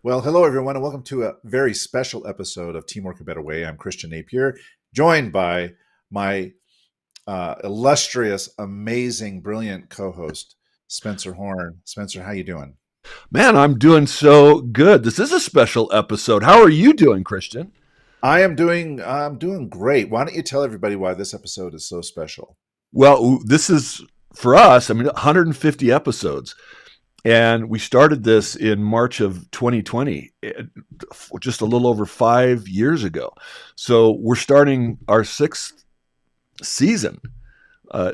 Well, hello everyone, and welcome to a very special episode of Teamwork a Better Way. I'm Christian Napier, joined by my illustrious, amazing, brilliant co-host Spencer Horn. Spencer, how you doing? Man, I'm doing so good. This is a special episode. How are you doing, Christian? I'm doing great. Why don't you tell everybody why this episode is so special? Well, this is for us, 150 episodes. And we started this in March of 2020, just a little over 5 years ago. So we're starting our sixth season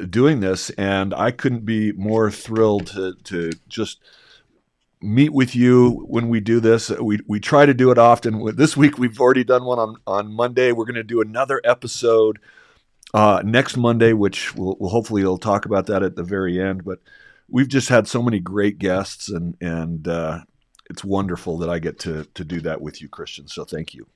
doing this. And I couldn't be more thrilled to just meet with you when we do this. We try to do it often. This week we've already done one on Monday. We're going to do another episode next Monday, which we'll hopefully we'll talk about that at the very end. But we've just had so many great guests, and it's wonderful that I get to do that with you, Christian. So thank you.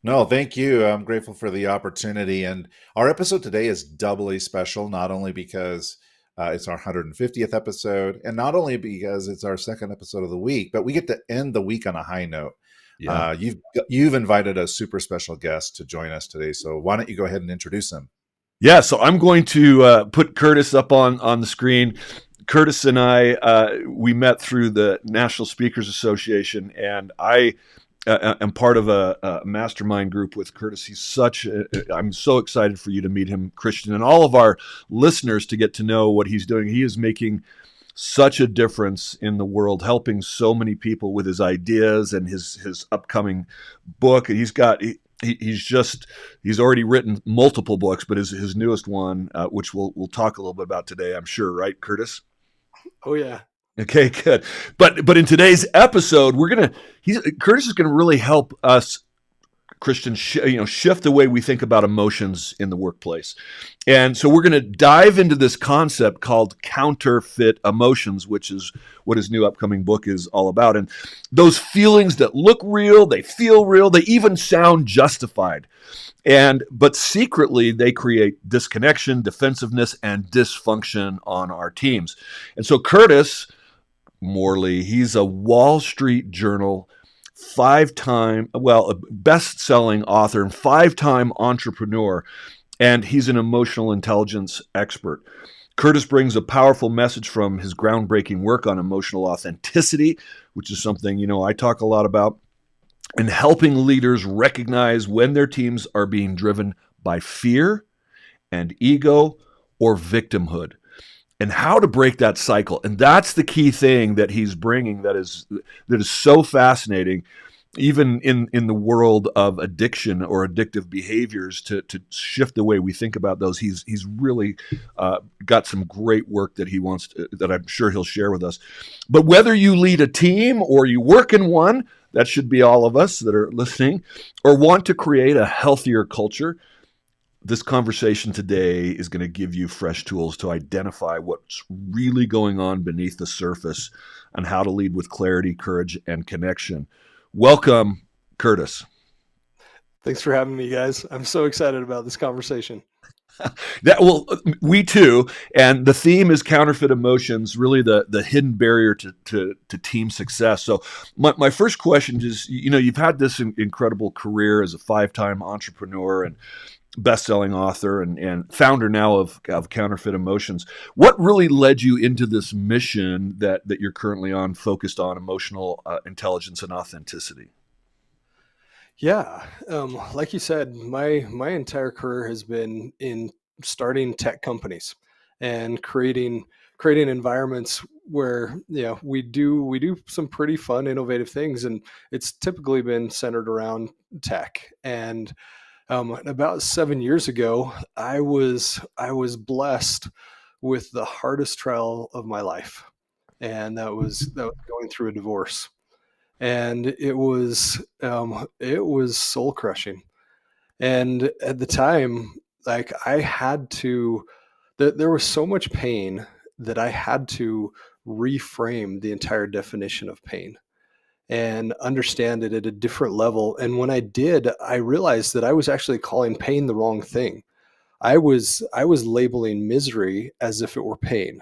No, thank you. I'm grateful for the opportunity. And our episode today is doubly special, not only because it's our 150th episode, and not only because it's our second episode of the week, but we get to end the week on a high note. Yeah. You've invited a super special guest to join us today, so why don't you go ahead and introduce him? Yeah, so I'm going to put Curtis up on the screen. Curtis and I, we met through the National Speakers Association, and I am part of a mastermind group with Curtis. I'm so excited for you to meet him, Christian, and all of our listeners to get to know what he's doing. He is making such a difference in the world, helping so many people with his ideas and his upcoming book. And he's already written multiple books, but his newest one, which we'll talk a little bit about today, I'm sure, right, Curtis? Oh yeah. Okay, good. But in today's episode, Curtis is gonna really help us, Christian, shift the way we think about emotions in the workplace. And so we're going to dive into this concept called counterfeit emotions, which is what his new upcoming book is all about. And those feelings that look real, they feel real, they even sound justified. But secretly they create disconnection, defensiveness, and dysfunction on our teams. And so Curtis Morley, he's a Wall Street Journal a best-selling author and five-time entrepreneur, and he's an emotional intelligence expert. Curtis brings a powerful message from his groundbreaking work on emotional authenticity, which is something, I talk a lot about, and helping leaders recognize when their teams are being driven by fear and ego or victimhood, and how to break that cycle. And that's the key thing that he's bringing that is so fascinating, even in the world of addiction or addictive behaviors, to shift the way we think about those. He's really got some great work that that I'm sure he'll share with us. But whether you lead a team or you work in one, that should be all of us that are listening, or want to create a healthier culture, this conversation today is going to give you fresh tools to identify what's really going on beneath the surface and how to lead with clarity, courage, and connection. Welcome, Curtis. Thanks for having me, guys. I'm so excited about this conversation. We too. And the theme is counterfeit emotions, really the hidden barrier to team success. So my first question is, you've had this incredible career as a five-time entrepreneur and best-selling author and founder now of Counterfeit Emotions. What really led you into this mission that you're currently on, focused on emotional intelligence and authenticity? Yeah, like you said, my entire career has been in starting tech companies and creating environments where we do some pretty fun, innovative things, and it's typically been centered around tech. And about 7 years ago, I was blessed with the hardest trial of my life, and that was going through a divorce, and it was soul crushing. And at the time, like there was so much pain that I had to reframe the entire definition of pain and understand it at a different level. And when I did, I realized that I was actually calling pain the wrong thing. I was labeling misery as if it were pain.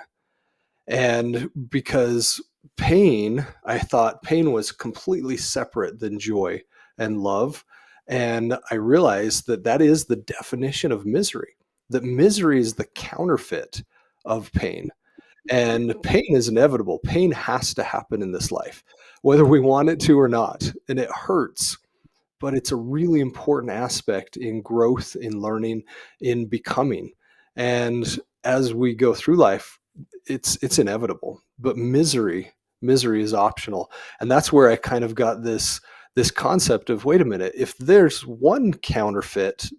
And because pain, I thought pain was completely separate than joy and love. And I realized that that is the definition of misery, that misery is the counterfeit of pain. And pain is inevitable. Pain has to happen in this life, whether we want it to or not. And it hurts, but it's a really important aspect in growth, in learning, in becoming. And as we go through life, it's inevitable. But misery is optional. And that's where I kind of got this concept of, wait a minute, if there's one counterfeit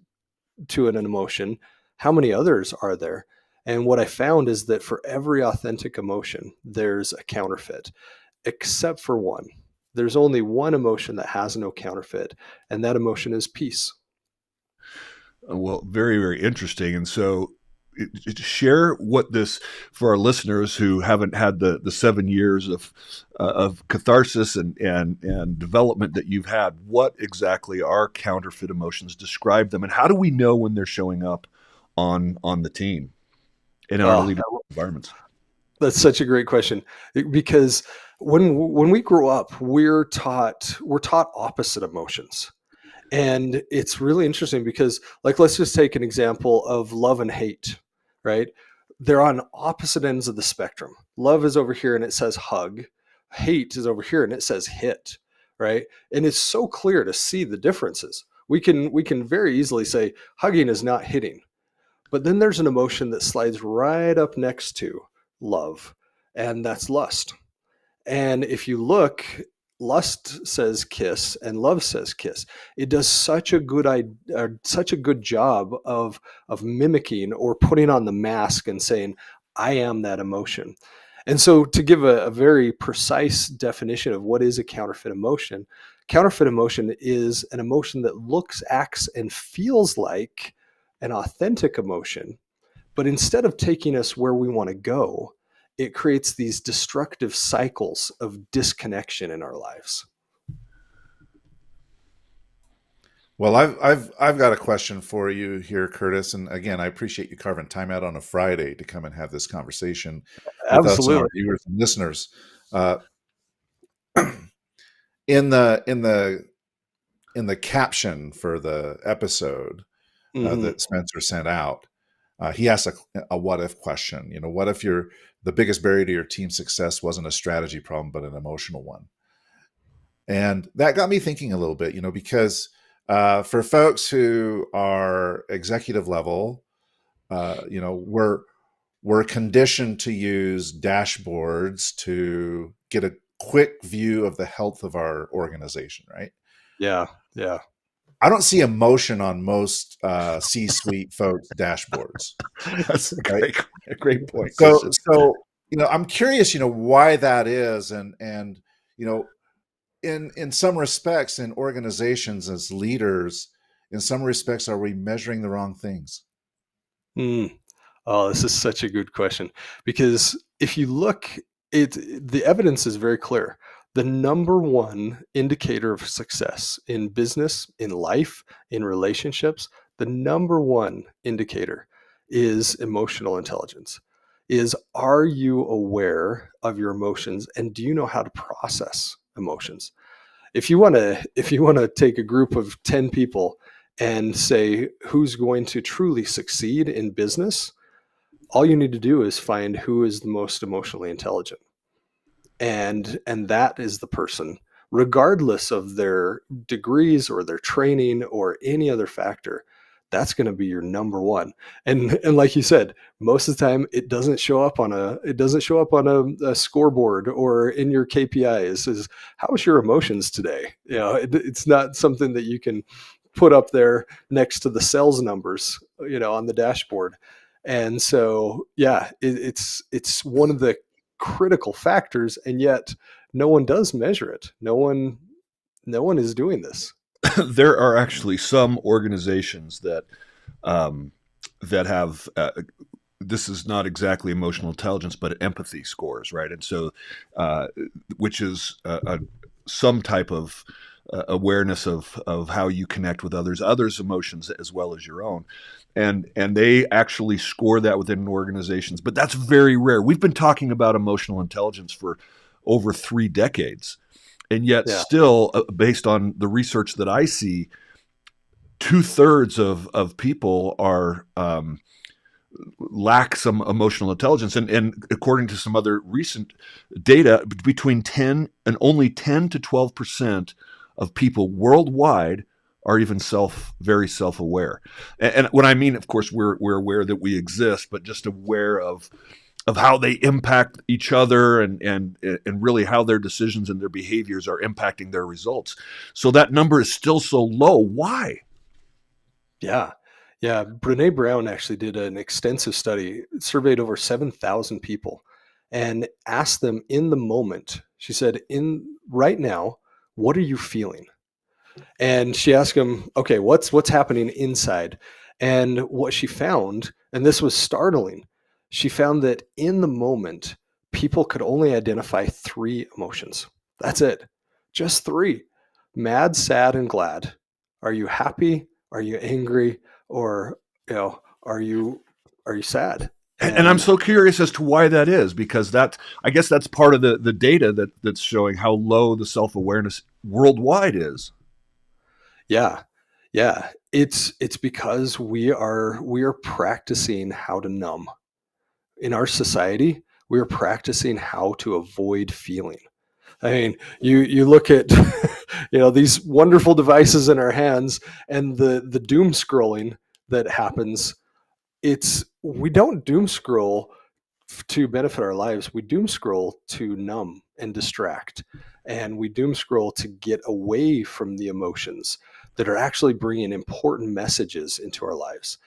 to an emotion, how many others are there? And what I found is that for every authentic emotion, there's a counterfeit, except for one. There's only one emotion that has no counterfeit, and that emotion is peace. Well, very, very interesting. And so, share what this for our listeners who haven't had the 7 years of catharsis and development that you've had. What exactly are counterfeit emotions? Describe them, and how do we know when they're showing up on the team in our Oh, leadership environments? that's such a great question, because when we grow up, we're taught opposite emotions. And it's really interesting because, like, let's just take an example of love and hate, right? They're on opposite ends of the spectrum. Love is over here and it says hug. Hate is over here and it says hit, right? And it's so clear to see the differences. We can very easily say hugging is not hitting. But then there's an emotion that slides right up next to love, and that's lust. And if you look, lust says kiss and love says kiss. It does such a good job of mimicking or putting on the mask and saying, I am that emotion. And so, to give a very precise definition of what is a counterfeit emotion is an emotion that looks, acts, and feels like an authentic emotion, but instead of taking us where we want to go, it creates these destructive cycles of disconnection in our lives. Well, I've got a question for you here, Curtis. And again, I appreciate you carving time out on a Friday to come and have this conversation with us and our Absolutely. viewers and listeners. Uh, in the caption for the episode Hmm. that Spencer sent out, he asked a what if question. What if the biggest barrier to your team's success wasn't a strategy problem, but an emotional one? And that got me thinking a little bit, because for folks who are executive level, we're conditioned to use dashboards to get a quick view of the health of our organization, right? Yeah, yeah. I don't see emotion on most C-suite folks' dashboards, That's right? a great point, So, Christian. so I'm curious, why that is, and you know, in some respects, in organizations as leaders, in some respects, are we measuring the wrong things? Mm. Oh, this is such a good question, because if you look, it the evidence is very clear. The number one indicator of success in business, in life, in relationships, the number one indicator is emotional intelligence. Is, are you aware of your emotions and do you know how to process emotions? If you want to take a group of 10 people and say who's going to truly succeed in business, all you need to do is find who is the most emotionally intelligent, and that is the person, regardless of their degrees or their training or any other factor. That's going to be your number one. And like you said, most of the time it doesn't show up on a scoreboard or in your KPIs. Is, how's your emotions today? It's not something that you can put up there next to the sales numbers, on the dashboard. And so, yeah, it's one of the critical factors, and yet no one does measure it. No one is doing this. There are actually some organizations um, that have this is not exactly emotional intelligence, but empathy scores, right? And so, uh, which is some type of awareness of how you connect with others' emotions as well as your own, and they actually score that within organizations. But that's very rare. We've been talking about emotional intelligence for over 3 decades. And yet Yeah. still, based on the research that I see, 2/3 of people are lack some emotional intelligence. And according to some other recent data, between 10 and only 10 to 12% of people worldwide are even very self-aware. And when I mean, of course, we're aware that we exist, but just aware of how they impact each other, and really how their decisions and their behaviors are impacting their results. So that number is still so low. Why? Yeah. Yeah. Brene Brown actually did an extensive study, surveyed over 7,000 people and asked them in the moment. She said, in right now, what are you feeling? And she asked him, okay, what's happening inside? And what she found, and this was startling, she found that in the moment, people could only identify three emotions. That's it. Just three. Mad, sad, and glad. Are you happy? Are you angry? Or, are you sad? And I'm And so curious as to why that is, because I guess that's part of the data that's showing how low the self-awareness worldwide is. yeah, yeah, it's because we are practicing how to numb. In our society, we're practicing how to avoid feeling. I mean, you look at these wonderful devices in our hands and the doom scrolling that happens. It's We don't doom scroll to benefit our lives. We doom scroll to numb and distract, and we doom scroll to get away from the emotions that are actually bringing important messages into our lives.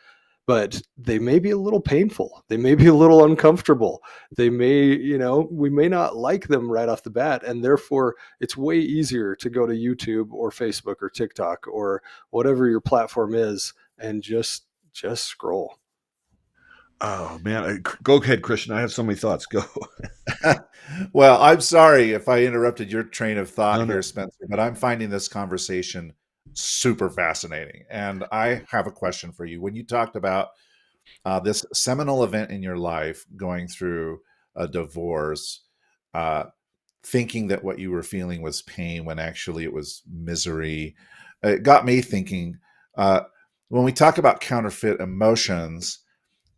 But they may be a little painful, they may be a little uncomfortable, they may, we may not like them right off the bat, and therefore it's way easier to go to YouTube or Facebook or TikTok or whatever your platform is and just scroll. Oh man, go ahead, Christian. I have so many thoughts. Go. Well, I'm sorry if I interrupted your train of thought No, here, no. Spencer, but I'm finding this conversation super fascinating. And I have a question for you. When you talked about this seminal event in your life, going through a divorce, uh, thinking that what you were feeling was pain when actually it was misery, it got me thinking, uh, when we talk about counterfeit emotions,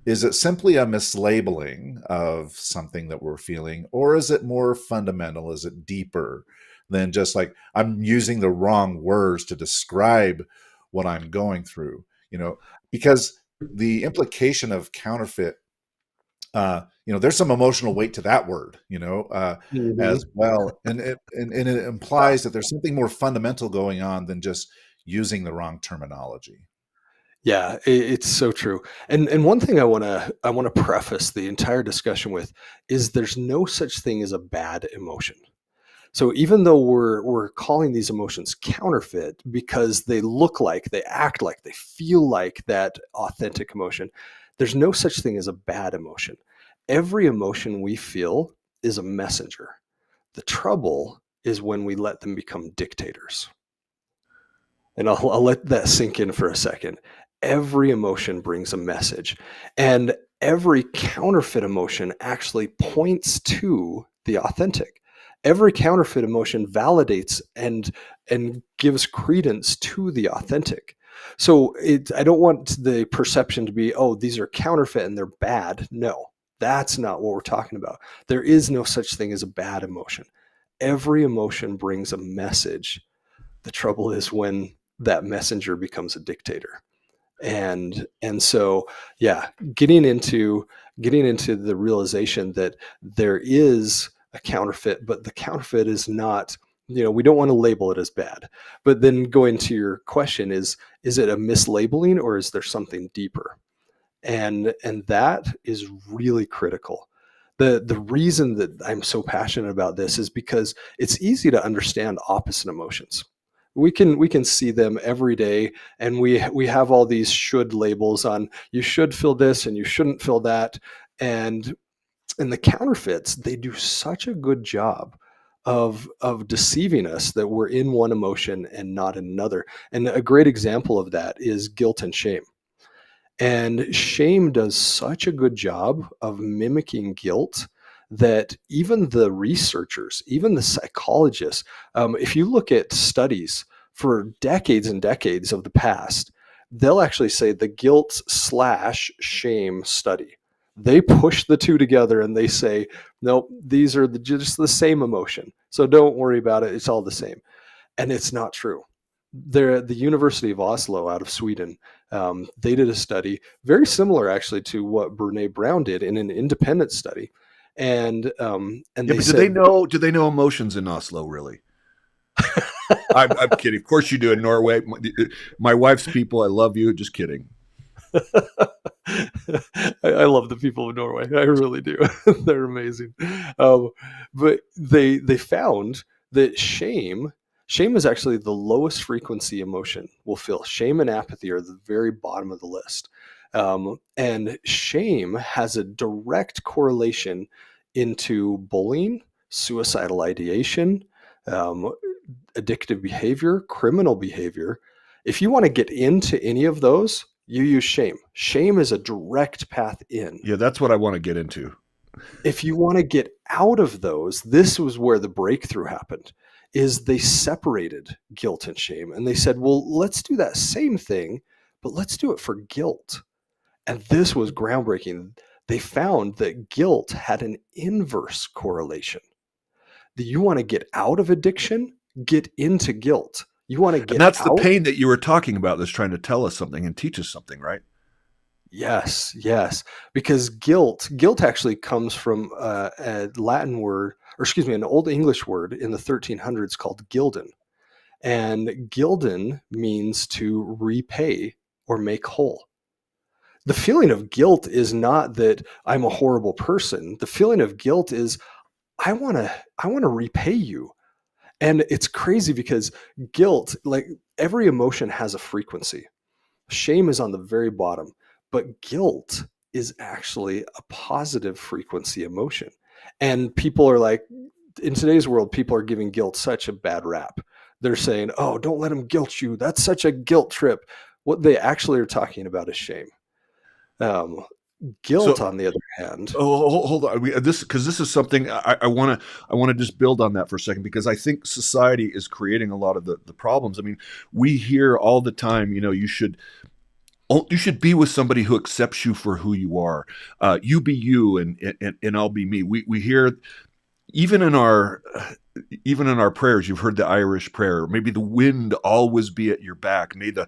is it simply a mislabeling of something that we're feeling, or is it more fundamental? Is it deeper than just like I'm using the wrong words to describe what I'm going through? Because the implication of counterfeit, there's some emotional weight to that word, Hmm. as well, and it implies that there's something more fundamental going on than just using the wrong terminology. Yeah, it's so true. And one thing I want to preface the entire discussion with is there's no such thing as a bad emotion. So even though we're calling these emotions counterfeit because they look like, they act like, they feel like that authentic emotion, there's no such thing as a bad emotion. Every emotion we feel is a messenger. The trouble is when we let them become dictators. And I'll let that sink in for a second. Every emotion brings a message, and every counterfeit emotion actually points to the authentic. Every counterfeit emotion validates and gives credence to the authentic. So I don't want the perception to be, oh, these are counterfeit and they're bad. No, that's not what we're talking about. There is no such thing as a bad emotion. Every emotion brings a message. The trouble is when that messenger becomes a dictator. And so, yeah, getting into the realization that there is a counterfeit, but the counterfeit is not, we don't want to label it as bad. But then going to your question, is it a mislabeling or is there something deeper? And that is really critical. The reason that I'm so passionate about this is because it's easy to understand opposite emotions. We can see them every day, and we have all these should labels on, you should feel this and you shouldn't feel that. And and the counterfeits, they do such a good job of deceiving us that we're in one emotion and not in another. And a great example of that is guilt and shame. And shame does such a good job of mimicking guilt that even the researchers, even the psychologists, if you look at studies for decades and decades of the past, they'll actually say the guilt slash shame study. They push the two together and they say, nope, these are just the same emotion. So don't worry about it. It's all the same. And it's not true. The University of Oslo out of Sweden, they did a study very similar actually to what Brene Brown did in an independent study. And Yeah, they but said, do they know emotions in Oslo, really? I'm kidding. Of course you do in Norway. My wife's people, I love you. Just kidding. I love the people of Norway. I really do. They're amazing. Um, but they found that shame is actually the lowest frequency emotion we'll feel. Shame and apathy are the very bottom of the list. And shame has a direct correlation into bullying, suicidal ideation, um, addictive behavior, criminal behavior. If you want to get into any of those, you use shame. Shame is a direct path in. Yeah, that's what I want to get into. If you want to get out of those, this was where the breakthrough happened, is they separated guilt and shame. And they said, well, let's do that same thing, but let's do it for guilt. And this was groundbreaking. They found that guilt had an inverse correlation. That you want to get out of addiction, get into guilt. You want to And get that's the out. pain that you were talking about that's trying to tell us something and teach us something, right? Yes, yes. Because guilt actually comes from a Latin word, or excuse me, an Old English word in the 1300s called gilden. And gilden means to repay or make whole. The feeling of guilt is not that I'm a horrible person. The feeling of guilt is I want to repay you. And it's crazy because guilt, like every emotion has a frequency. Shame is on the very bottom, but guilt is actually a positive frequency emotion. And people are like, in today's world, people are giving guilt such a bad rap. They're saying, oh, don't let them guilt you. That's such a guilt trip. What they actually are talking about is shame. Um, Guilt, So, on the other hand, hold on. This is something I want to just build on that for a second, because I think society is creating a lot of the problems. I mean, we hear all the time, you should be with somebody who accepts you for who you are. You be you, and I'll be me. We hear even in our prayers. You've heard the Irish prayer. Maybe the wind always be at your back. May the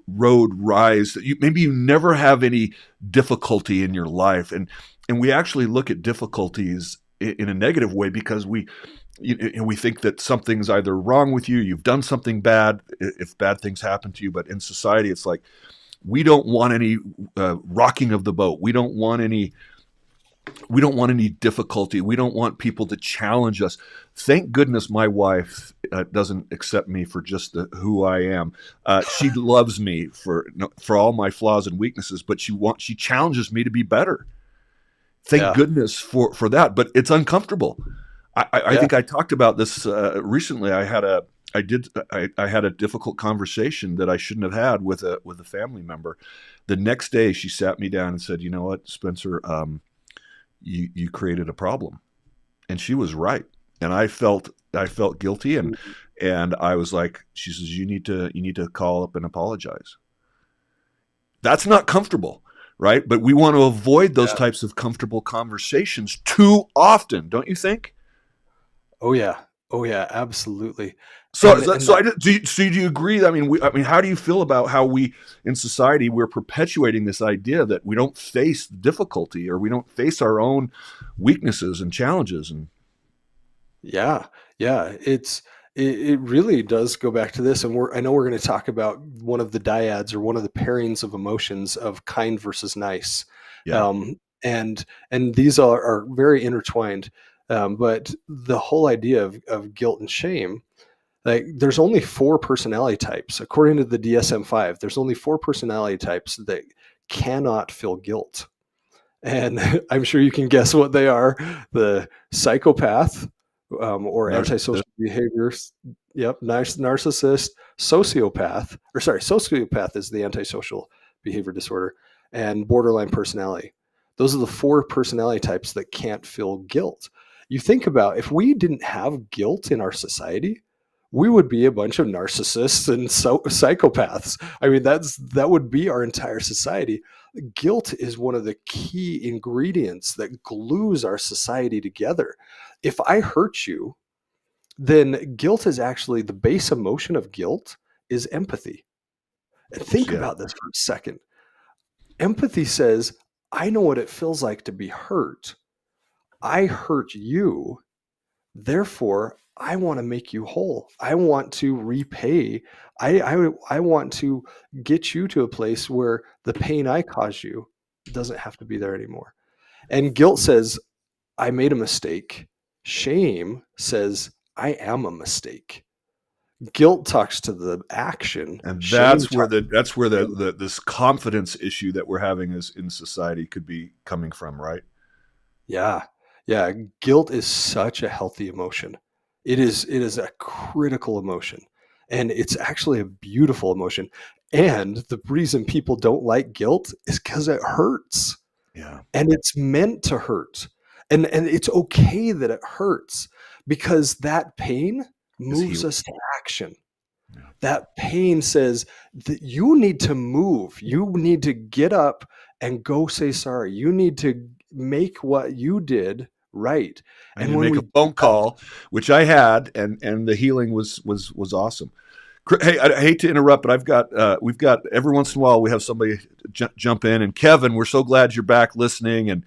road rise. Maybe you never have any difficulty in your life, and we actually look at difficulties in a negative way, because we think that something's either wrong with you, you've done something bad, if bad things happen to you. But in society, it's like, we don't want any rocking of the boat. We don't want any difficulty. We don't want people to challenge us. Thank goodness my wife doesn't accept me for just who I am. She loves me for all my flaws and weaknesses, but she challenges me to be better. Thank yeah, goodness for that. But it's uncomfortable. I yeah, think I talked about this recently. I had a difficult conversation that I shouldn't have had with a family member. The next day, she sat me down and said, "You know what, Spencer? You created a problem," and she was right. And I felt guilty, and I was like, she says, you need to call up and apologize. That's not comfortable, right? But we want to avoid those yeah. types of comfortable conversations too often, don't you think? Oh yeah, oh yeah, absolutely. So, And and so that, I do you agree? I mean, how do you feel about how we in society we're perpetuating this idea that we don't face difficulty, or we don't face our own weaknesses and challenges? And yeah, yeah, it really does go back to this, and I know we're going to talk about one of the dyads or one of the pairings of emotions of kind versus nice, yeah, um, and these are very intertwined. But the whole idea of guilt and shame, like there's only four personality types according to the DSM-5. There's only four personality types that cannot feel guilt, and I'm sure you can guess what they are: the psychopath, or narcissist. antisocial behaviors. Yep, narcissist, sociopath, or sorry, sociopath is the antisocial behavior disorder, and borderline personality. Those are the 4 personality types that can't feel guilt. You think about, if we didn't have guilt in our society, we would be a bunch of narcissists and psychopaths. I mean, that would be our entire society. Guilt is one of the key ingredients that glues our society together. If I hurt you, then guilt is actually, the base emotion of guilt is empathy. And think Yeah. about this for a second. Empathy says, I know what it feels like to be hurt. I hurt you. Therefore, I want to make you whole. I want to repay. I want to get you to a place where the pain I caused you doesn't have to be there anymore. And guilt says, I made a mistake. Shame says, I am a mistake. Guilt talks to the action. And Shame that's where talks this confidence issue that we're having is in society could be coming from, right? Yeah. Yeah. Guilt is such a healthy emotion. It is a critical emotion. And it's actually a beautiful emotion. And the reason people don't like guilt is because it hurts. Yeah. And it's meant to hurt. And it's okay that it hurts, because that pain moves us to action. Yeah. That pain says that you need to move. You need to get up and go say sorry. You need to make what you did right. And when make a phone call, which I had, and the healing was awesome. Hey, I hate to interrupt, but we've got every once in a while we have somebody jump in. And Kevin, we're so glad you're back listening. And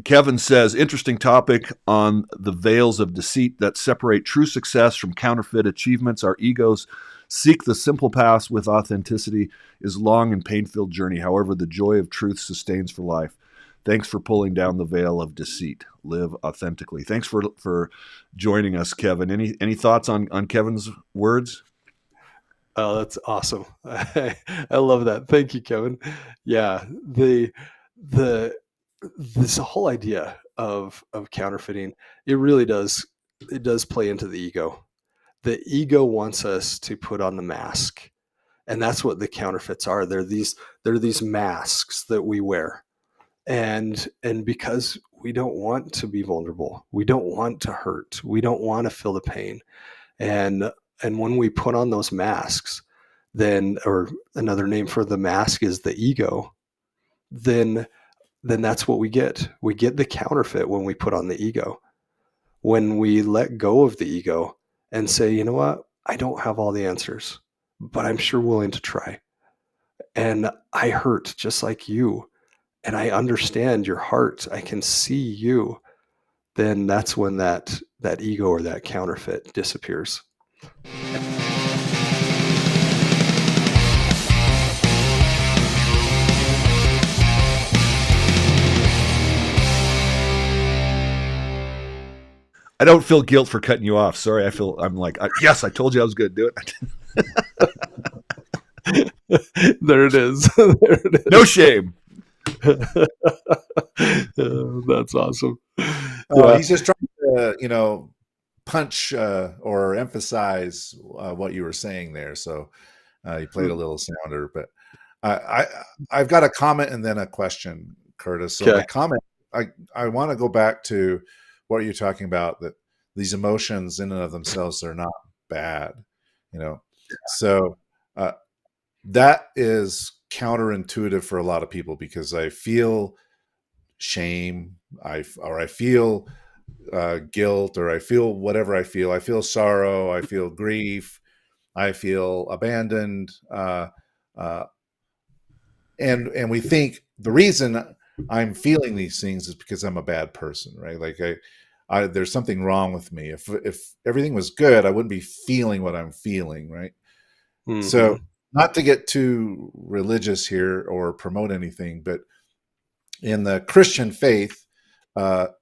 Kevin says, interesting topic on the veils of deceit that separate true success from counterfeit achievements. Our egos seek the simple paths with authenticity is long and pain-filled journey. However, the joy of truth sustains for life. Thanks for pulling down the veil of deceit. Live authentically. Thanks for joining us, Kevin. Any thoughts on Kevin's words? Oh, that's awesome. I love that. Thank you, Kevin. Yeah, this whole idea of counterfeiting, it really does play into the ego. The ego wants us to put on the mask, and that's what the counterfeits are. They're these masks that we wear, and because we don't want to be vulnerable, we don't want to hurt, we don't want to feel the pain, and when we put on those masks, then, or another name for the mask is the ego, then that's what we get. We get the counterfeit when we put on the ego. When we let go of the ego and say, you know what, I don't have all the answers, but I'm sure willing to try. And I hurt just like you. And I understand your heart. I can see you. Then that's when that ego or that counterfeit disappears. I don't feel guilt for cutting you off. Sorry, I'm like, yes, I told you I was going to do it. There it is. There it is. No shame. That's awesome. He's just trying to, punch or emphasize what you were saying there. So he played a little sounder, but I've got a comment and then a question, Curtis. So my comment, I want to go back to what you're talking about, that these emotions in and of themselves are not bad, So that is counterintuitive for a lot of people, because I feel shame, I feel guilt, or I feel whatever I feel. I feel sorrow, I feel grief, I feel abandoned, and we think the reason I'm feeling these things is because I'm a bad person, right? Like there's something wrong with me. If everything was good, I wouldn't be feeling what I'm feeling, right? Mm-hmm. So, not to get too religious here or promote anything, but in the Christian faith,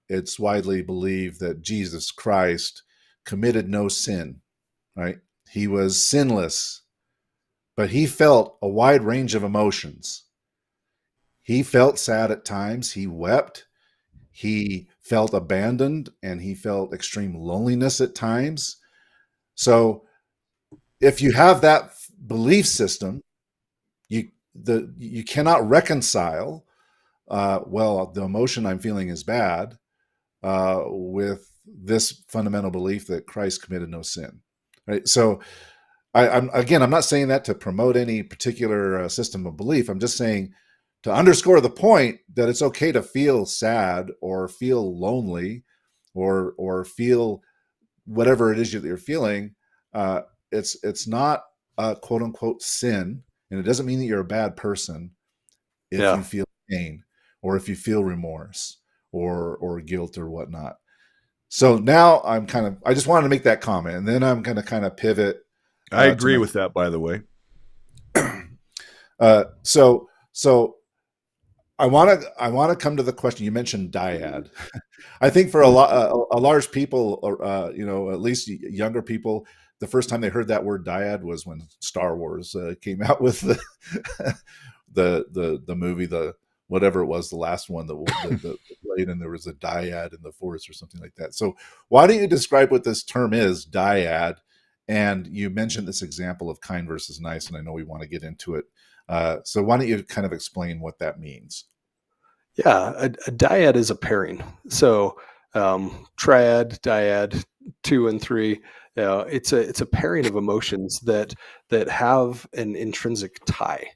it's widely believed that Jesus Christ committed no sin, right? He was sinless, but he felt a wide range of emotions. He felt sad at times. He wept. He felt abandoned, and he felt extreme loneliness at times. So if you have that belief system, you cannot reconcile well, the emotion I'm feeling is bad, with this fundamental belief that Christ committed no sin. Right. So I'm not saying that to promote any particular system of belief. I'm just saying to underscore the point that it's okay to feel sad or feel lonely or feel whatever it is that you're feeling. Uh, it's not a quote unquote sin, and it doesn't mean that you're a bad person if Yeah. you feel pain or if you feel remorse or guilt or whatnot. So now I just wanted to make that comment, and then I'm going to kind of pivot I to agree my with that, by the way. so I want to come to the question you mentioned, dyad. I think for a large people, or at least younger people, the first time they heard that word dyad was when Star Wars came out with the movie, the whatever it was, the last one, the played, and there was a dyad in the forest or something like that. So why don't you describe what this term is, dyad? And you mentioned this example of kind versus nice, and I know we want to get into it. So why don't you kind of explain what that means? Yeah, a dyad is a pairing. So triad, dyad, two and three. It's a pairing of emotions that have an intrinsic tie.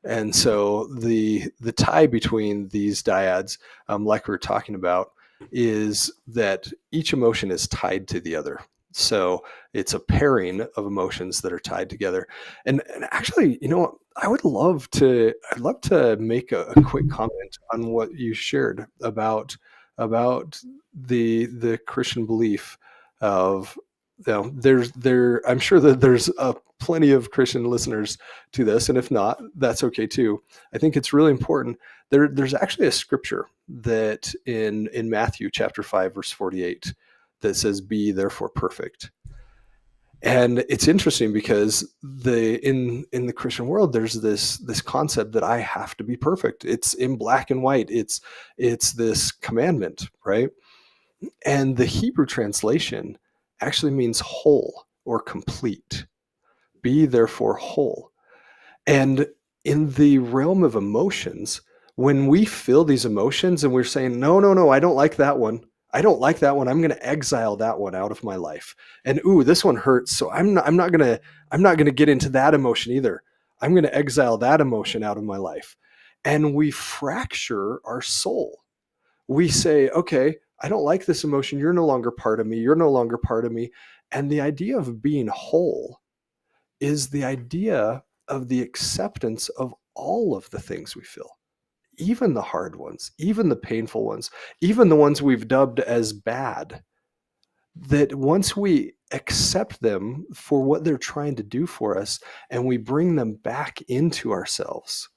And so the tie between these dyads, like we were talking about, is that each emotion is tied to the other. So it's a pairing of emotions that are tied together. And actually, I'd love to make a quick comment on what you shared about the Christian belief of, I'm sure that there's plenty of Christian listeners to this, and if not, that's okay too. I think it's really important. There's actually a scripture that in Matthew chapter 5 verse 48 that says, "Be therefore perfect." And it's interesting because in the Christian world, there's this concept that I have to be perfect. It's in black and white. It's this commandment, right? And the Hebrew translation actually means whole or complete. Be therefore whole. And in the realm of emotions, when we feel these emotions and we're saying, no, no, no, I don't like that one. I don't like that one. I'm going to exile that one out of my life. And ooh, this one hurts. So I'm not going to get into that emotion either. I'm going to exile that emotion out of my life. And we fracture our soul. We say, okay, I don't like this emotion. You're no longer part of me. You're no longer part of me. And the idea of being whole is the idea of the acceptance of all of the things we feel, even the hard ones, even the painful ones, even the ones we've dubbed as bad. That once we accept them for what they're trying to do for us and we bring them back into ourselves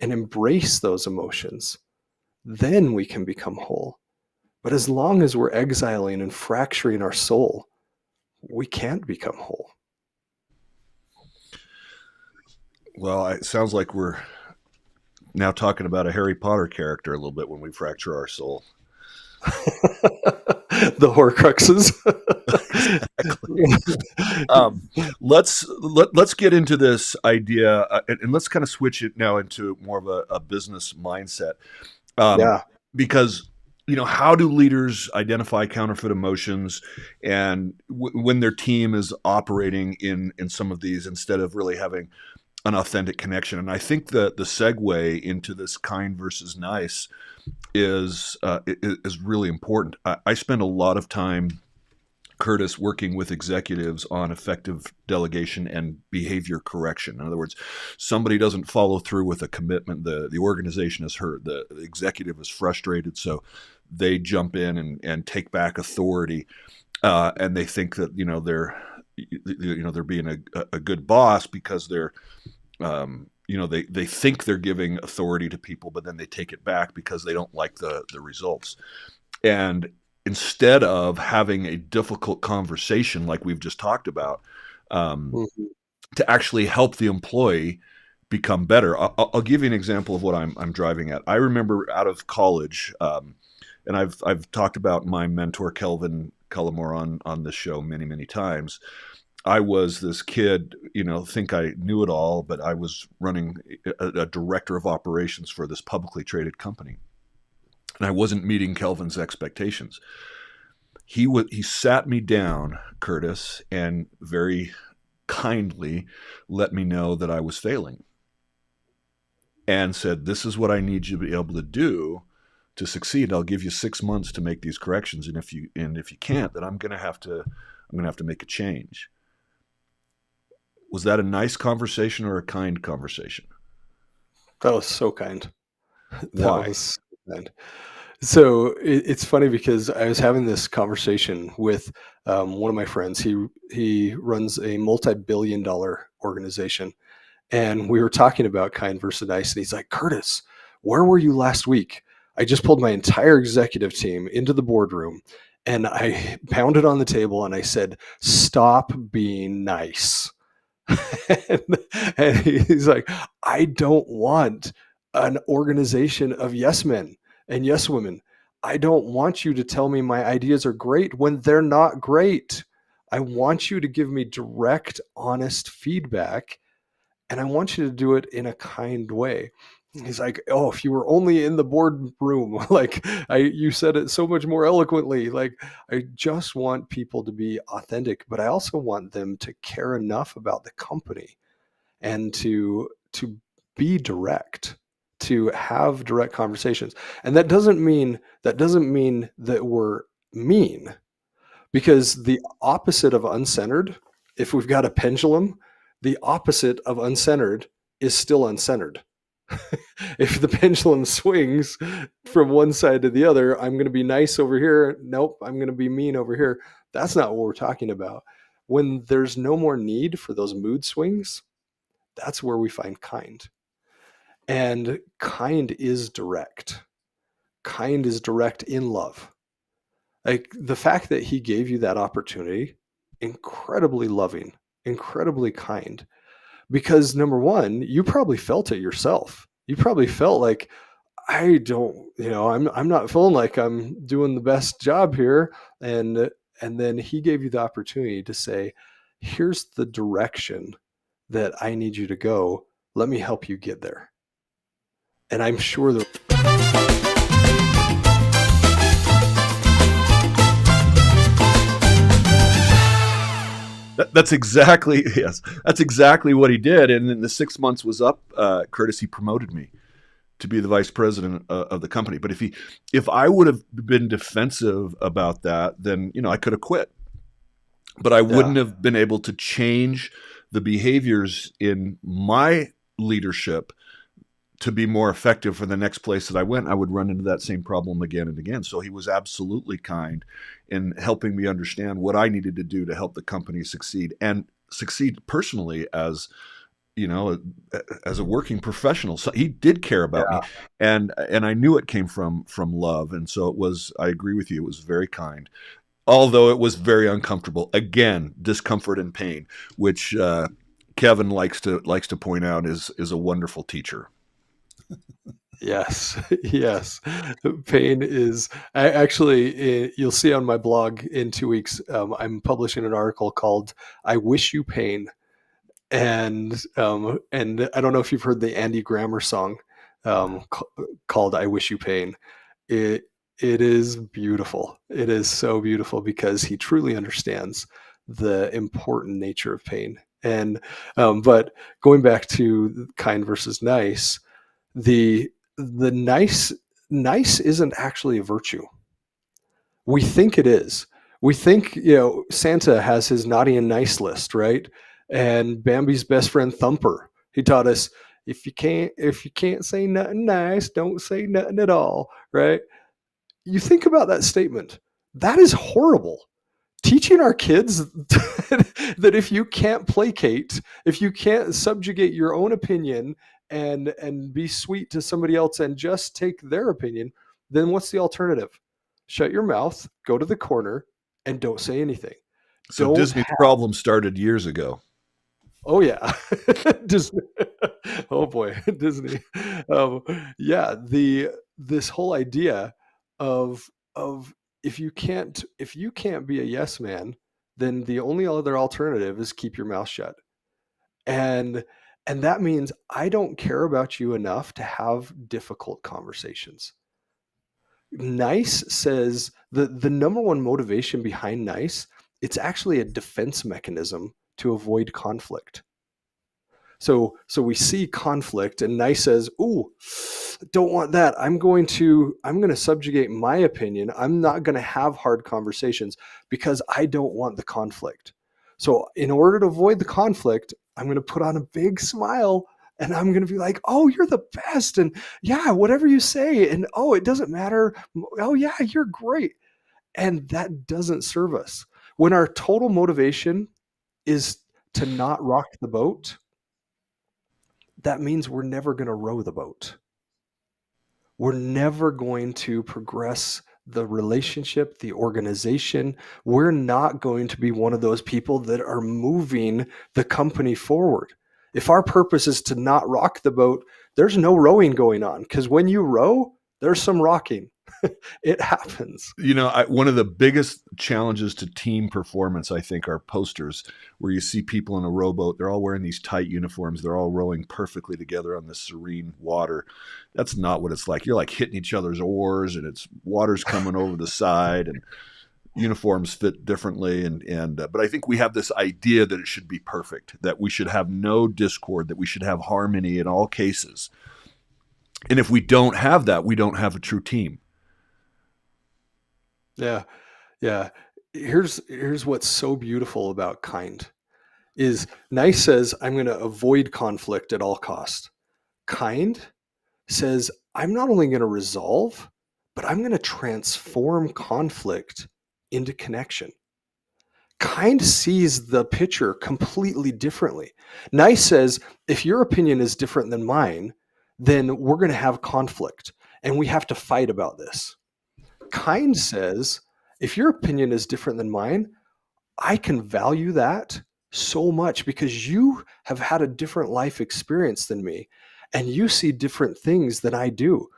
and embrace those emotions, then we can become whole. But as long as we're exiling and fracturing our soul, we can't become whole. Well, it sounds like we're now talking about a Harry Potter character a little bit when we fracture our soul. The Horcruxes. Let's get into this idea, and let's kind of switch it now into more of a business mindset. Yeah. Because how do leaders identify counterfeit emotions, and when their team is operating in some of these instead of really having an authentic connection? And I think the segue into this kind versus nice is really important. I spend a lot of time, Curtis, working with executives on effective delegation and behavior correction. In other words, somebody doesn't follow through with a commitment. The organization is hurt. The executive is frustrated, so they jump in and take back authority, and they think that they're being a good boss because they're they think they're giving authority to people, but then they take it back because they don't like the results. And instead of having a difficult conversation like we've just talked about, to actually help the employee become better. I'll give you an example of what I'm driving at. I remember out of college, and I've talked about my mentor Kelvin Cullimore on this show many times. I was this kid, think I knew it all, but I was running a director of operations for this publicly traded company, and I wasn't meeting Kelvin's expectations. He sat me down, Curtis, and very kindly let me know that I was failing, and said, "This is what I need you to be able to do to succeed. I'll give you 6 months to make these corrections, and if you can't, then I'm gonna have to make a change." Was that a nice conversation or a kind conversation? That was so kind. That Why? was so kind. So it's funny because I was having this conversation with one of my friends. He runs a multi-billion-dollar organization, and we were talking about kind versus nice. And he's like, "Curtis, where were you last week? I just pulled my entire executive team into the boardroom, and I pounded on the table and I said, 'Stop being nice.'" and, and he's like, "I don't want an organization of yes men and yes women. I don't want you to tell me my ideas are great when they're not great. I want you to give me direct, honest feedback, and I want you to do it in a kind way." He's like, "Oh, if you were only in the boardroom, like you said it so much more eloquently. Like, I just want people to be authentic, but I also want them to care enough about the company and to be direct, to have direct conversations. And that doesn't mean that we're mean, because the opposite of uncentered, if we've got a pendulum, the opposite of uncentered is still uncentered. If the pendulum swings from one side to the other, I'm going to be nice over here. Nope, I'm going to be mean over here. That's not what we're talking about. When there's no more need for those mood swings, that's where we find kind. And kind is direct. Kind is direct in love. Like the fact that he gave you that opportunity, incredibly loving, incredibly kind. Because number one, you probably felt it yourself. You probably felt like, I don't, I'm not feeling like I'm doing the best job here. And then he gave you the opportunity to say, here's the direction that I need you to go. Let me help you get there. And I'm sure that That's exactly yes. That's exactly what he did. And then the 6 months was up. Curtis, he promoted me to be the vice president of the company. But if I would have been defensive about that, then I could have quit. But I yeah, wouldn't have been able to change the behaviors in my leadership to be more effective for the next place that I went. I would run into that same problem again and again. So he was absolutely kind in helping me understand what I needed to do to help the company succeed and succeed personally as a working professional. So he did care about me, yeah. and I knew it came from love. And so it was. I agree with you. It was very kind, although it was very uncomfortable. Again, discomfort and pain, which Kevin likes to point out is a wonderful teacher. Yes, yes. Pain is actually, you'll see on my blog in 2 weeks, I'm publishing an article called "I Wish You Pain." And I don't know if you've heard the Andy Grammer song called "I Wish You Pain." It it is beautiful. It is so beautiful because he truly understands the important nature of pain. And but going back to kind versus nice, the nice isn't actually a virtue. We think it is. We think, Santa has his naughty and nice list, right? And Bambi's best friend Thumper, he taught us, if you can't say nothing nice, don't say nothing at all, right? You think about that statement. That is horrible. Teaching our kids that if you can't placate, if you can't subjugate your own opinion and be sweet to somebody else and just take their opinion, then what's the alternative? Shut your mouth, go to the corner, and don't say anything. So Don't Disney's have. problem started years ago. Oh yeah, Disney. Oh boy, Disney. Um, yeah, this whole idea of if you can't be a yes man, then the only other alternative is keep your mouth shut. And that means I don't care about you enough to have difficult conversations. Nice says the number one motivation behind nice, it's actually a defense mechanism to avoid conflict. So we see conflict, and Nice says, "Ooh, don't want that. I'm going to subjugate my opinion. I'm not going to have hard conversations because I don't want the conflict. So in order to avoid the conflict, I'm going to put on a big smile, and I'm going to be like, "Oh, you're the best, and yeah, whatever you say, and oh, it doesn't matter. Oh yeah, you're great." And that doesn't serve us. When our total motivation is to not rock the boat, that means we're never going to row the boat. We're never going to progress the relationship, the organization. We're not going to be one of those people that are moving the company forward. If our purpose is to not rock the boat, there's no rowing going on, because when you row, there's some rocking. It happens. One of the biggest challenges to team performance, I think, are posters where you see people in a rowboat. They're all wearing these tight uniforms. They're all rowing perfectly together on this serene water. That's not what it's like. You're like hitting each other's oars, and it's water's coming over the side, and uniforms fit differently. But I think we have this idea that it should be perfect, that we should have no discord, that we should have harmony in all cases. And if we don't have that, we don't have a true team. Yeah. Yeah. Here's what's so beautiful about kind is Nice says, "I'm going to avoid conflict at all costs." Kind says, "I'm not only going to resolve, but I'm going to transform conflict into connection." Kind sees the picture completely differently. Nice says, "If your opinion is different than mine, then we're going to have conflict and we have to fight about this." Kind says, "If your opinion is different than mine, I can value that so much because you have had a different life experience than me and you see different things than I do.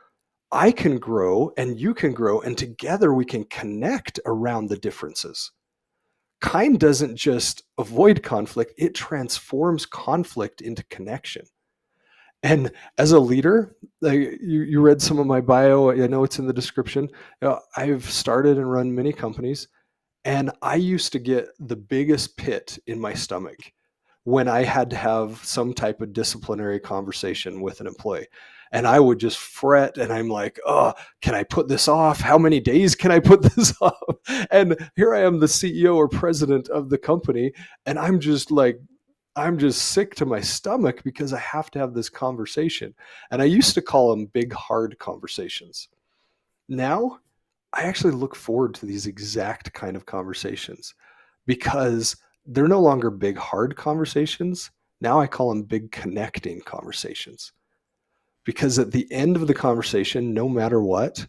I can grow and you can grow, and together we can connect around the differences." Kind doesn't just avoid conflict, it transforms conflict into connection. And as a leader, you read some of my bio, I know it's in the description. I've started and run many companies, and I used to get the biggest pit in my stomach when I had to have some type of disciplinary conversation with an employee. And I would just fret, and I'm like, "Oh, can I put this off? How many days can I put this off?" And here I am, the CEO or president of the company, and I'm just sick to my stomach because I have to have this conversation. And I used to call them big, hard conversations. Now, I actually look forward to these exact kind of conversations because they're no longer big, hard conversations. Now I call them big, connecting conversations. Because at the end of the conversation, no matter what,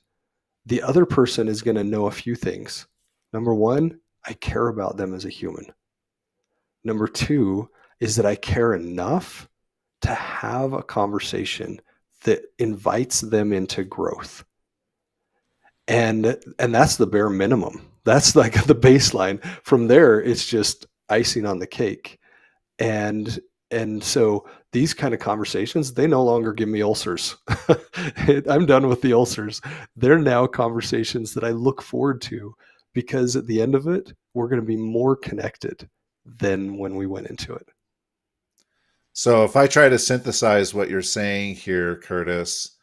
the other person is going to know a few things. Number one, I care about them as a human. Number two is that I care enough to have a conversation that invites them into growth. And that's the bare minimum. That's like the baseline. From there, it's just icing on the cake. And so these kind of conversations, they no longer give me ulcers. I'm done with the ulcers. They're now conversations that I look forward to because at the end of it, we're going to be more connected than when we went into it. So if I try to synthesize what you're saying here, Curtis,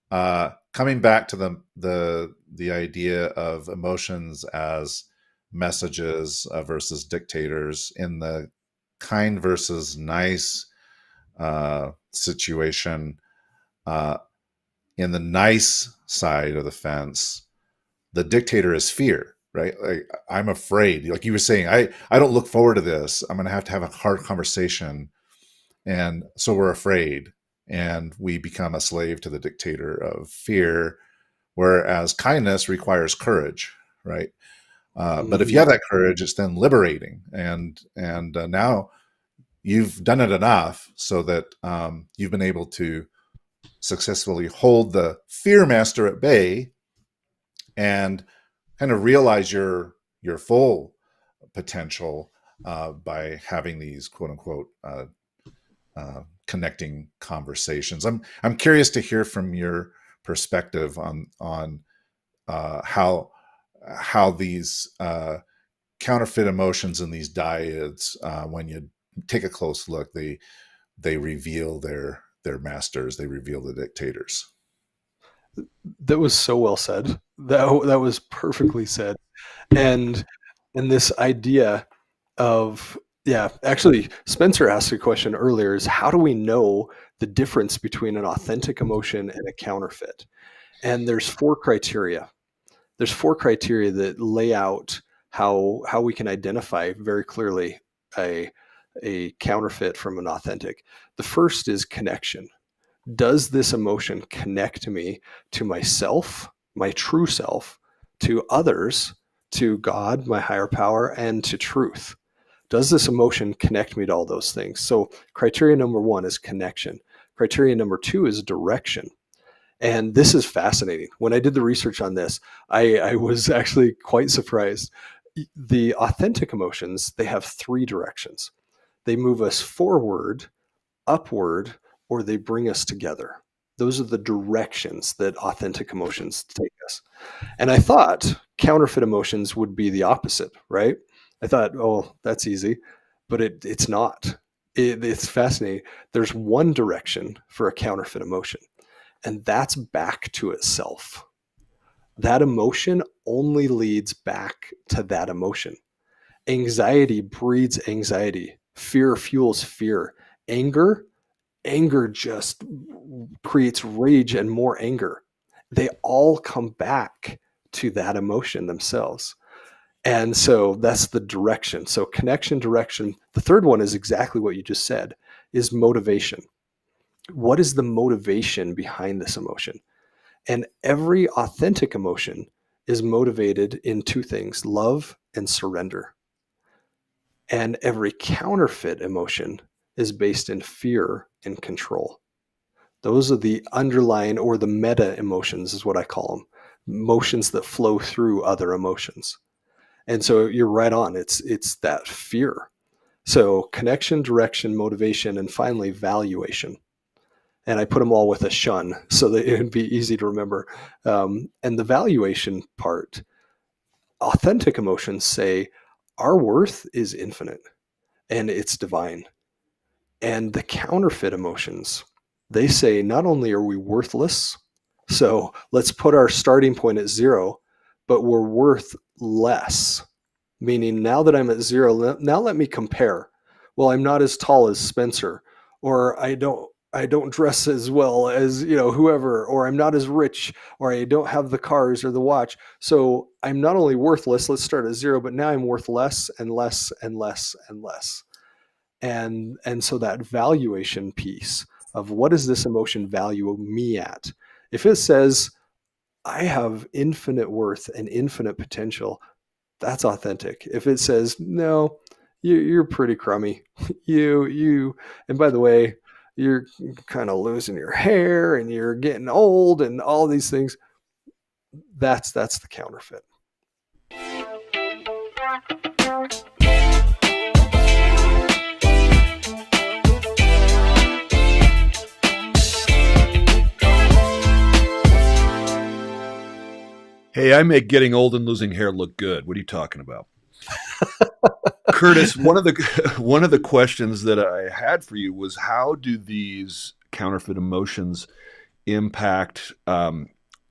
coming back to the idea of emotions as messages versus dictators in the kind versus nice situation, in the nice side of the fence, the dictator is fear, right? Like, I'm afraid. Like you were saying, I don't look forward to this. I'm going to have a hard conversation, and so we're afraid, and we become a slave to the dictator of fear. Whereas kindness requires courage, right? But if you have that courage, it's then liberating, and now you've done it enough so that you've been able to successfully hold the fear master at bay and kind of realize your full potential by having these quote unquote connecting conversations. I'm curious to hear from your perspective on how these counterfeit emotions and these dyads, when you take a close look, they reveal their masters, they reveal the dictators. That was so well said. That was perfectly said. And this idea of, yeah, actually Spencer asked a question earlier, is how do we know the difference between an authentic emotion and a counterfeit? And there's four criteria. There's four criteria that lay out how we can identify very clearly a counterfeit from an authentic. The first is connection. Does this emotion connect me to myself, my true self, to others, to God, my higher power, and to truth? Does this emotion connect me to all those things? So criteria number one is connection. Criteria number two is direction. And this is fascinating. When I did the research on this, I was actually quite surprised. The authentic emotions, they have three directions. They move us forward, upward, or they bring us together. Those are the directions that authentic emotions take us. And I thought counterfeit emotions would be the opposite, right? I thought, oh, that's easy, but it's not. It's fascinating. There's one direction for a counterfeit emotion, and that's back to itself. That emotion only leads back to that emotion. Anxiety breeds anxiety. Fear fuels fear. Anger just creates rage and more anger. They all come back to that emotion themselves. And so that's the direction. So connection, direction. The third one is exactly what you just said, is motivation. What is the motivation behind this emotion? And every authentic emotion is motivated in two things, love and surrender. And every counterfeit emotion is based in fear and control. Those are the underlying, or the meta emotions is what I call them, emotions that flow through other emotions. And so you're right on. It's that fear. So connection, direction, motivation, and finally valuation. And I put them all with a shun so that it would be easy to remember. And the valuation part, authentic emotions say our worth is infinite and it's divine. And the counterfeit emotions, they say not only are we worthless, so let's put our starting point at zero, but we're worth less. Meaning now that I'm at zero, now let me compare. Well, I'm not as tall as Spencer, or I don't dress as well as, whoever, or I'm not as rich, or I don't have the cars or the watch. So I'm not only worthless, let's start at zero, but now I'm worth less and less and less and less. And so that valuation piece of what does this emotion value me at? If it says I have infinite worth and infinite potential, that's authentic. If it says no, you're pretty crummy, and by the way, you're kind of losing your hair and you're getting old and all these things, that's the counterfeit. Hey, I make getting old and losing hair look good. What are you talking about? Curtis, one of the questions that I had for you was, how do these counterfeit emotions impact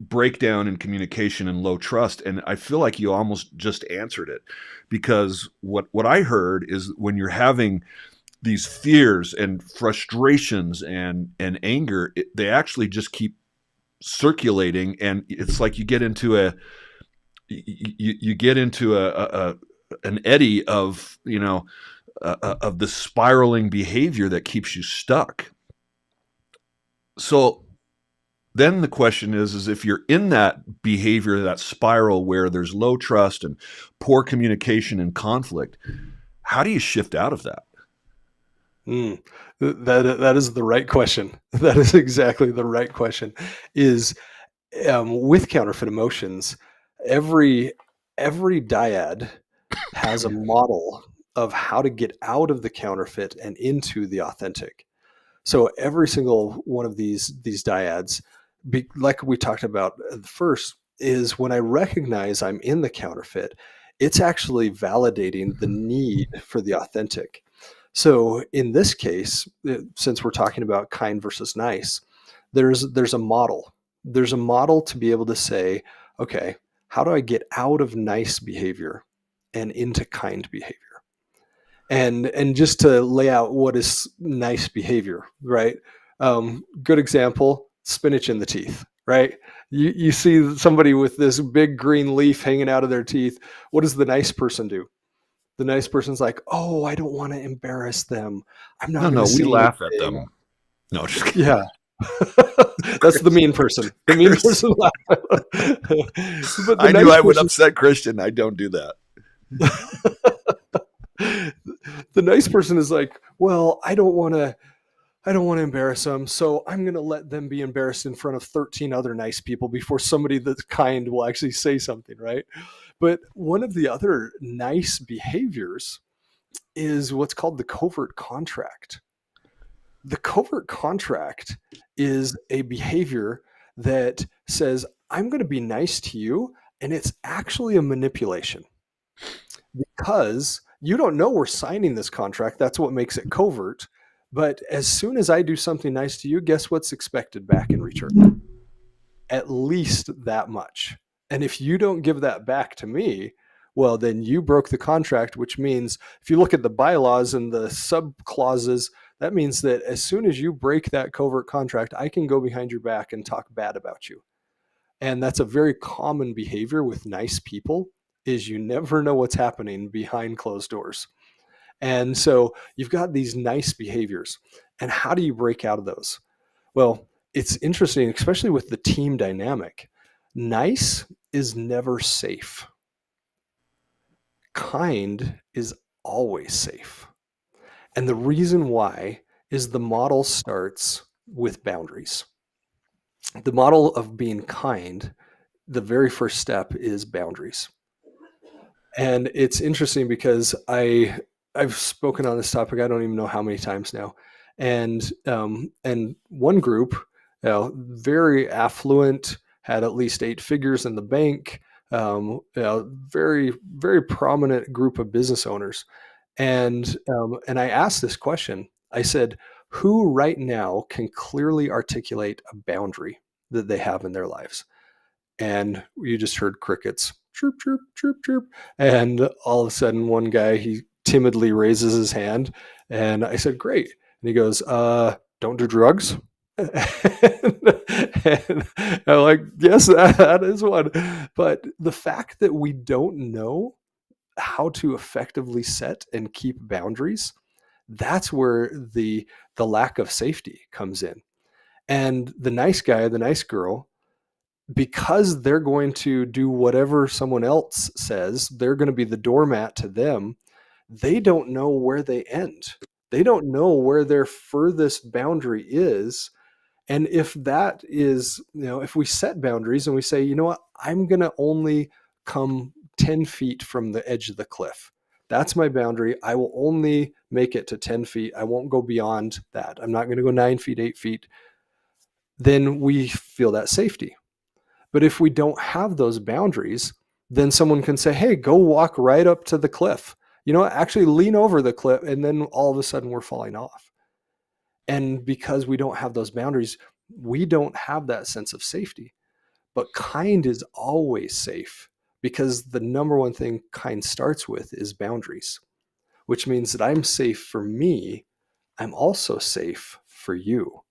breakdown in communication and low trust? And I feel like you almost just answered it, because what I heard is when you're having these fears and frustrations and anger, they actually just keep circulating, and it's like you get into an eddy of of the spiraling behavior that keeps you stuck. So then the question is if you're in that behavior, that spiral where there's low trust and poor communication and conflict, how do you shift out of that? That is the right question. That is exactly the right question. Is with counterfeit emotions, every dyad has a model of how to get out of the counterfeit and into the authentic. So every single one of these dyads, like we talked about first, is when I recognize I'm in the counterfeit, it's actually validating the need for the authentic. So in this case, since we're talking about kind versus nice, there's a model. There's a model to be able to say, okay, how do I get out of nice behavior and into kind behavior? And just to lay out what is nice behavior, right? Good example: spinach in the teeth, right? You see somebody with this big green leaf hanging out of their teeth. What does the nice person do? The nice person's like, oh, I don't want to embarrass them. I'm not No, going to no, we say laugh at anything. them. No, just kidding. Yeah. That's the mean person. The mean Chris. person laugh. But the I knew nice I would person, upset Christian. I don't do that. the nice person is like, well, I don't want to embarrass them, so I'm going to let them be embarrassed in front of 13 other nice people before somebody that's kind will actually say something, right? But one of the other nice behaviors is what's called the covert contract. The covert contract is a behavior that says, I'm going to be nice to you, and it's actually a manipulation because you don't know we're signing this contract. That's what makes it covert. But as soon as I do something nice to you, guess what's expected back in return? At least that much. And if you don't give that back to me, well, then you broke the contract, which means if you look at the bylaws and the sub clauses, that means that as soon as you break that covert contract, I can go behind your back and talk bad about you. And that's a very common behavior with nice people, is you never know what's happening behind closed doors. And so you've got these nice behaviors. And how do you break out of those? Well, it's interesting, especially with the team dynamic. Nice is never safe. Kind is always safe. And the reason why is the model starts with boundaries. The model of being kind, the very first step is boundaries. And it's interesting because I've spoken on this topic, I don't even know how many times now. And one group, very affluent, had at least 8 figures in the bank, very, very prominent group of business owners. And I asked this question. I said, who right now can clearly articulate a boundary that they have in their lives? And you just heard crickets, chirp, chirp, chirp, chirp. And all of a sudden, one guy, he timidly raises his hand. And I said, great. And he goes, don't do drugs. And I'm like, yes, that is one. But the fact that we don't know how to effectively set and keep boundaries, that's where the lack of safety comes in. And the nice guy, the nice girl, because they're going to do whatever someone else says, they're going to be the doormat to them. They don't know where they end. They don't know where their furthest boundary is. And if that is, if we set boundaries and we say, you know what, I'm going to only come 10 feet from the edge of the cliff. That's my boundary. I will only make it to 10 feet. I won't go beyond that. I'm not going to go 9 feet, 8 feet. Then we feel that safety. But if we don't have those boundaries, then someone can say, hey, go walk right up to the cliff. Actually lean over the cliff. And then all of a sudden we're falling off. And because we don't have those boundaries, we don't have that sense of safety. But kind is always safe because the number one thing kind starts with is boundaries, which means that I'm safe for me. I'm also safe for you.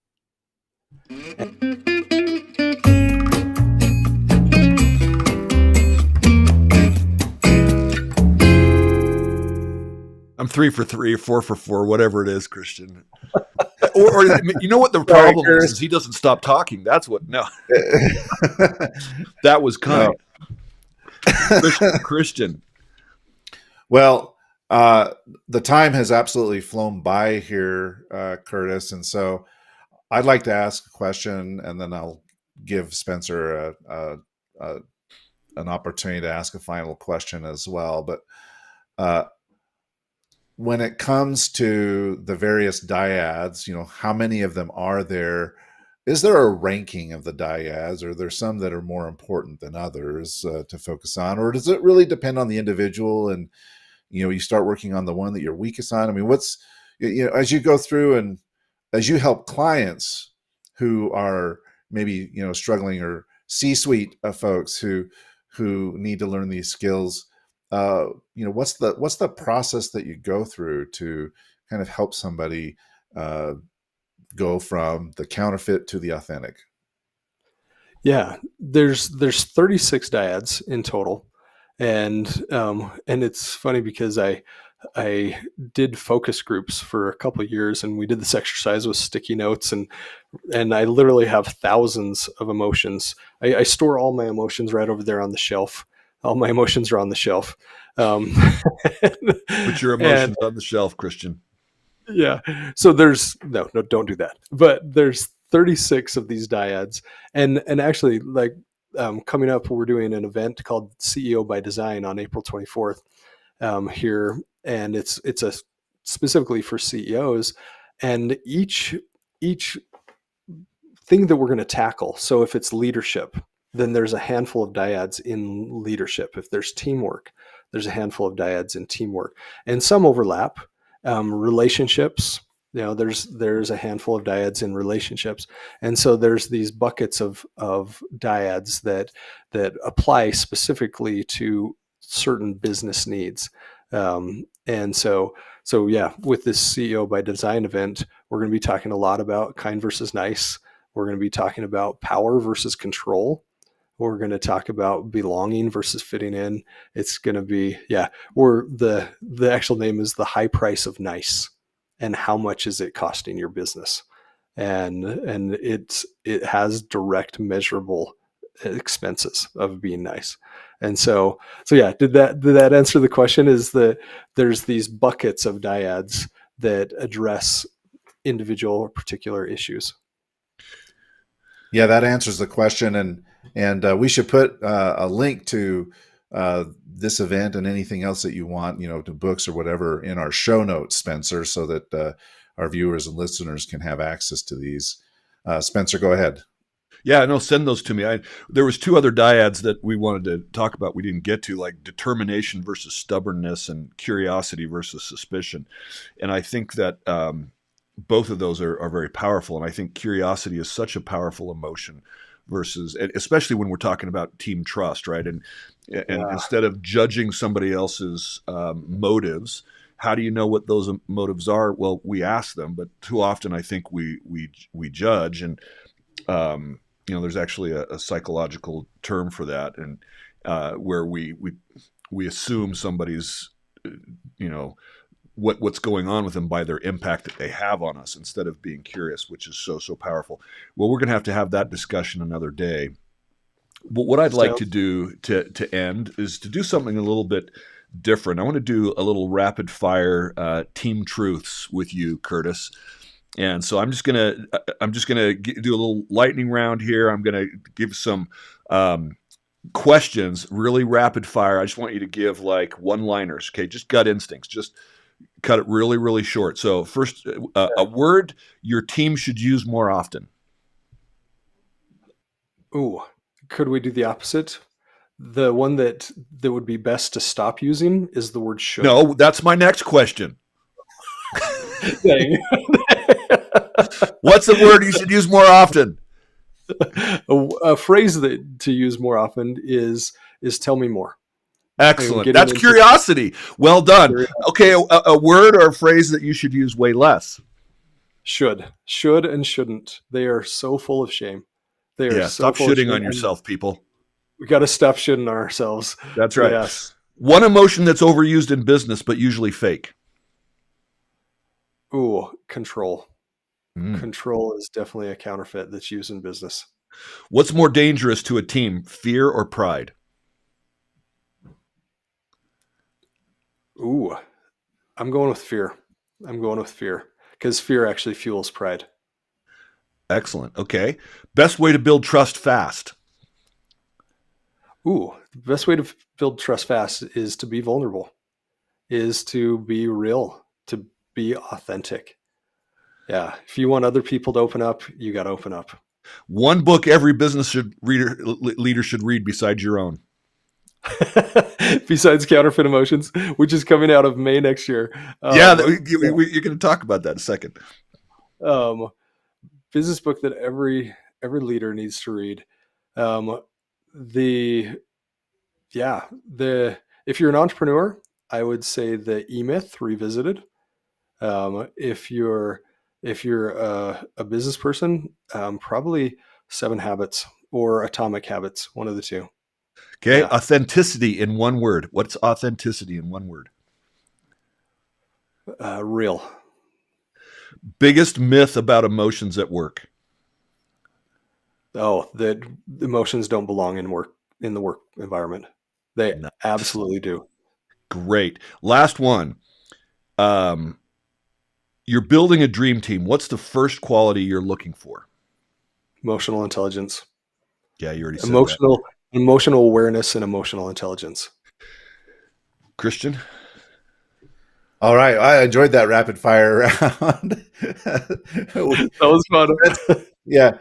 I'm 3 for 3, 4 for 4, whatever it is, Christian. Or you know what the problem is he doesn't stop talking. That's what. No, that was kind. No. Christian. Well, the time has absolutely flown by here, Curtis, and so I'd like to ask a question, and then I'll give Spencer an opportunity to ask a final question as well. But uh, when it comes to the various dyads, how many of them are there? Is there a ranking of the dyads? Or are there some that are more important than others to focus on? Or does it really depend on the individual, and you start working on the one that you're weakest on? I mean, what's, as you go through and as you help clients who are maybe, struggling, or C-suite folks who need to learn these skills, what's the process that you go through to kind of help somebody uh, go from the counterfeit to the authentic? Yeah, there's 36 dyads in total, and it's funny because I did focus groups for a couple of years, and we did this exercise with sticky notes, and I literally have thousands of emotions. I store all my emotions right over there on the shelf. All my emotions are on the shelf. Um, Put your and emotions on the shelf, Christian. yeah, so there's no, don't do that. But there's 36 of these dyads, and actually, like, coming up, we're doing an event called CEO by Design on April 24th here, and it's a specifically for CEOs, and each thing that we're going to tackle. So if it's leadership, then there's a handful of dyads in leadership. If there's teamwork, there's a handful of dyads in teamwork, and some overlap. Relationships, there's a handful of dyads in relationships, and so there's these buckets of dyads that apply specifically to certain business needs. And so yeah, with this CEO by Design event, we're going to be talking a lot about kind versus nice. We're going to be talking about power versus control. We're going to talk about belonging versus fitting in. It's going to be, yeah, the actual name is the high price of nice, and how much is it costing your business? And it has direct measurable expenses of being nice. And so yeah, did that answer the question? Is that there's these buckets of dyads that address individual or particular issues. Yeah, that answers the question, and we should put a link to this event and anything else that you want, to books or whatever, in our show notes, Spencer, so that our viewers and listeners can have access to these. Spencer, go ahead. Yeah, no, send those to me. There was two other dyads that we wanted to talk about we didn't get to, like determination versus stubbornness and curiosity versus suspicion. And I think that both of those are very powerful. And I think curiosity is such a powerful emotion versus, especially when we're talking about team trust, right? And Yeah. instead of judging somebody else's motives, how do you know what those motives are? Well, we ask them, but too often I think we judge. And there's actually a psychological term for that, and where we assume somebody's, what's going on with them by their impact that they have on us, instead of being curious, which is so powerful. Well, we're going to have that discussion another day. But what I'd like to Sounds do to end is to do something a little bit different. I want to do a little rapid fire team truths with you, Curtis. And so I'm just gonna do a little lightning round here. I'm gonna give some questions, really rapid fire. I just want you to give like one-liners, okay? Just gut instincts. Just cut it really, really short. So first, a word your team should use more often. Ooh, could we do the opposite? The one that would be best to stop using is the word should. No, that's my next question. Dang. What's the word you should use more often? A phrase that to use more often is tell me more. And Excellent. getting That's into curiosity. Well done. curiosity. Okay, a word or a phrase that you should use way less. Should and shouldn't. They are so full of shame. They are Yeah, so stop full of shitting shame, on and yourself, people. we got to stop shitting on ourselves. That's right. Yes. One emotion that's overused in business, but usually fake. Ooh, control. Mm. Control is definitely a counterfeit that's used in business. What's more dangerous to a team, fear or pride? Ooh, I'm going with fear. I'm going with fear because fear actually fuels pride. Excellent. Okay. Best way to build trust fast. Ooh, the best way to build trust fast is to be vulnerable. is to be real, to be authentic. Yeah. If you want other people to open up, you got to open up. One book every business leader should read besides your own. Besides Counterfeit Emotions, which is coming out of May next year. You're going to talk about that in a second. Business book that every leader needs to read. If you're an entrepreneur, I would say the E-Myth Revisited. If you're a business person, probably 7 Habits or Atomic Habits, one of the two. Okay, authenticity in one word. What's authenticity in one word? Real. Biggest myth about emotions at work? Oh, that emotions don't belong in the work environment. They absolutely do. Great. Last one. You're building a dream team. What's the first quality you're looking for? Emotional intelligence. Yeah, you already said that. Emotional awareness and emotional intelligence. Christian? All right. I enjoyed that rapid fire round. That was fun. Yeah.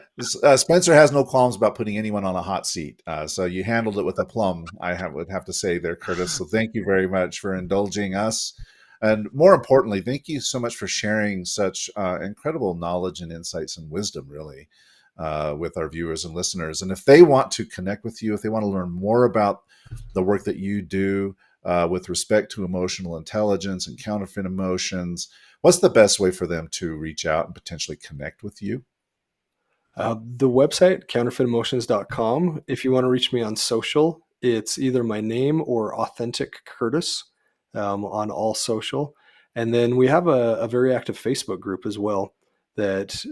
Spencer has no qualms about putting anyone on a hot seat. So you handled it with aplomb, would have to say there, Curtis. So thank you very much for indulging us. And more importantly, thank you so much for sharing such incredible knowledge and insights and wisdom, really, with our viewers and listeners. And if they want to connect with you, if they want to learn more about the work that you do with respect to emotional intelligence and counterfeit emotions, what's the best way for them to reach out and potentially connect with you? The website, counterfeitemotions.com. If you want to reach me on social, it's either my name or Authentic Curtis on all social. And then we have a very active Facebook group as well that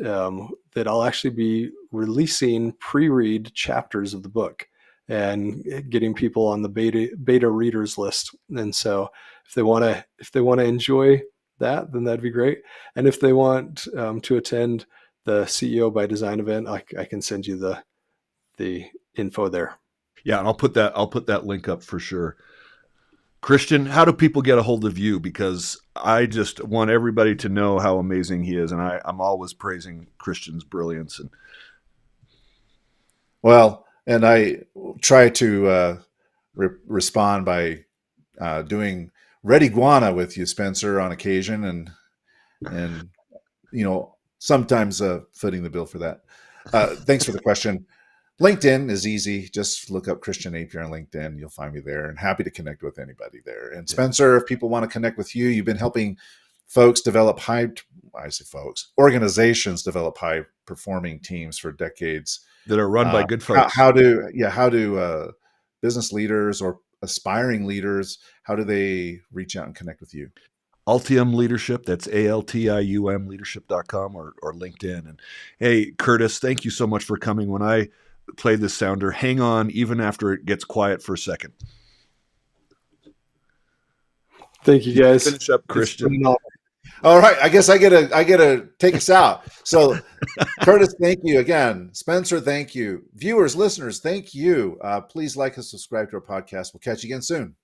I'll actually be releasing pre-read chapters of the book and getting people on the beta readers list. And so if they want to enjoy that, then that'd be great. And if they want to attend the CEO by Design event, I can send you the info there. Yeah, and I'll put that link up for sure. Christian, how do people get a hold of you? Because I just want everybody to know how amazing he is, and I'm always praising Christian's brilliance. And I try to respond by doing Red Iguana with you, Spencer, on occasion, and sometimes footing the bill for that. Thanks for the question. LinkedIn is easy. Just look up Christian Napier on LinkedIn. You'll find me there, and happy to connect with anybody there. And Spencer, if people want to connect with you, you've been helping organizations develop high performing teams for decades that are run by good folks. How do business leaders or aspiring leaders, how do they reach out and connect with you? Altium Leadership, that's Altium leadership.com or LinkedIn. And hey, Curtis, thank you so much for coming. When I play this sounder, hang on even after it gets quiet for a second. Thank you, guys. Finish up, Christian. All right, I guess I get to take us out. So, Curtis, thank you again. Spencer, thank you. Viewers, listeners, thank you. Please like and subscribe to our podcast. We'll catch you again soon.